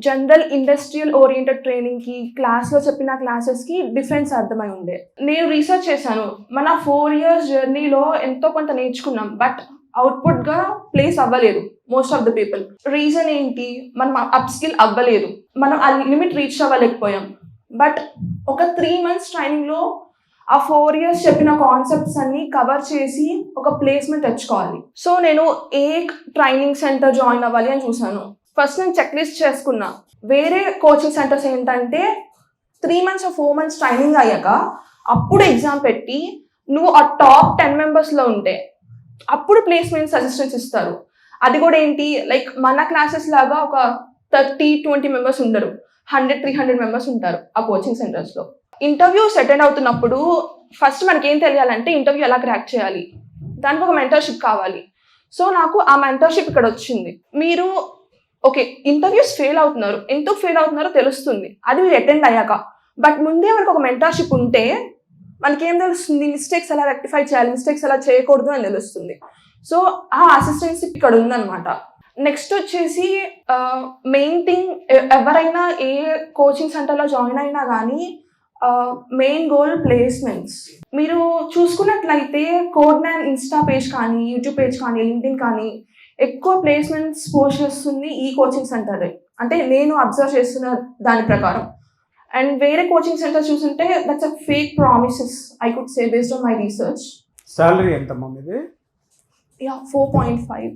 General industrial oriented ట్రైనింగ్కి క్లాస్లో చెప్పిన క్లాసెస్కి డిఫరెన్స్ అర్థమై ఉండే. నేను రీసెర్చ్ చేశాను. మన 4 years జర్నీలో ఎంతో కొంత నేర్చుకున్నాం, బట్ అవుట్పుట్గా ప్లేస్ అవ్వలేదు most of the people. Reason ఏంటి? మనం అప్ స్కిల్ అవ్వలేదు, మనం ఆ లిమిట్ రీచ్ అవ్వలేకపోయాం. బట్ ఒక 3 months ట్రైనింగ్లో ఆ 4 years చెప్పిన కాన్సెప్ట్స్ అన్ని కవర్ చేసి ఒక ప్లేస్మెంట్ తెచ్చుకోవాలి. సో నేను ఏ ట్రైనింగ్ సెంటర్ జాయిన్ అవ్వాలి అని చూసాను. ఫస్ట్ నేను చెక్ లిస్ట్ చేసుకున్నా. వేరే కోచింగ్ సెంటర్స్ ఏంటంటే 3 months or 4 months ట్రైనింగ్ అయ్యాక అప్పుడు ఎగ్జామ్ పెట్టి నువ్వు ఆ టాప్ 10 members ఉంటే అప్పుడు ప్లేస్మెంట్ సజెషన్స్ ఇస్తారు. అది కూడా ఏంటి, లైక్ మన క్లాసెస్ లాగా ఒక 30-20 members ఉండరు, 100-300 members ఉంటారు ఆ కోచింగ్ సెంటర్స్లో. ఇంటర్వ్యూస్ అటెండ్ అవుతున్నప్పుడు ఫస్ట్ మనకి ఏం తెలియాలంటే ఇంటర్వ్యూ ఎలా క్రాక్ చేయాలి, దానికి ఒక మెంటర్షిప్ కావాలి. సో నాకు ఆ మెంటర్షిప్ ఇక్కడ వచ్చింది. మీరు ఓకే ఇంటర్వ్యూస్ ఫెయిల్ అవుతున్నారు, ఎందుకు ఫెయిల్ అవుతున్నారో తెలుస్తుంది అది మీరు అటెండ్ అయ్యాక. బట్ ముందే మనకు ఒక మెంటర్షిప్ ఉంటే మనకేం తెలుస్తుంది, మిస్టేక్స్ ఎలా రెక్టిఫై చేయాలి, మిస్టేక్స్ ఎలా చేయకూడదు అని తెలుస్తుంది. సో ఆ అసిస్టెన్షిప్ ఇక్కడ ఉందన్నమాట. నెక్స్ట్ వచ్చేసి మెయిన్ థింగ్, ఎవరైనా ఏ కోచింగ్ సెంటర్లో జాయిన్ అయినా కానీ మెయిన్ గోల్ ప్లేస్మెంట్స్. మీరు చూసుకున్నట్లయితే కోడ్9 ఇన్స్టా పేజ్ కానీ, యూట్యూబ్ పేజ్ కానీ, లింక్డ్ఇన్ కానీ ఎక్కువ ప్లేస్మెంట్స్ పోస్ట్ చేస్తుంది ఈ కోచింగ్ సెంటరే, అంటే నేను అబ్జర్వ్ చేస్తున్న దాని ప్రకారం. అండ్ వేరే కోచింగ్ సెంటర్ చూసుంటే that's a fake promises I could say based on my research. Salary ఎంత మీది? యా 4.5.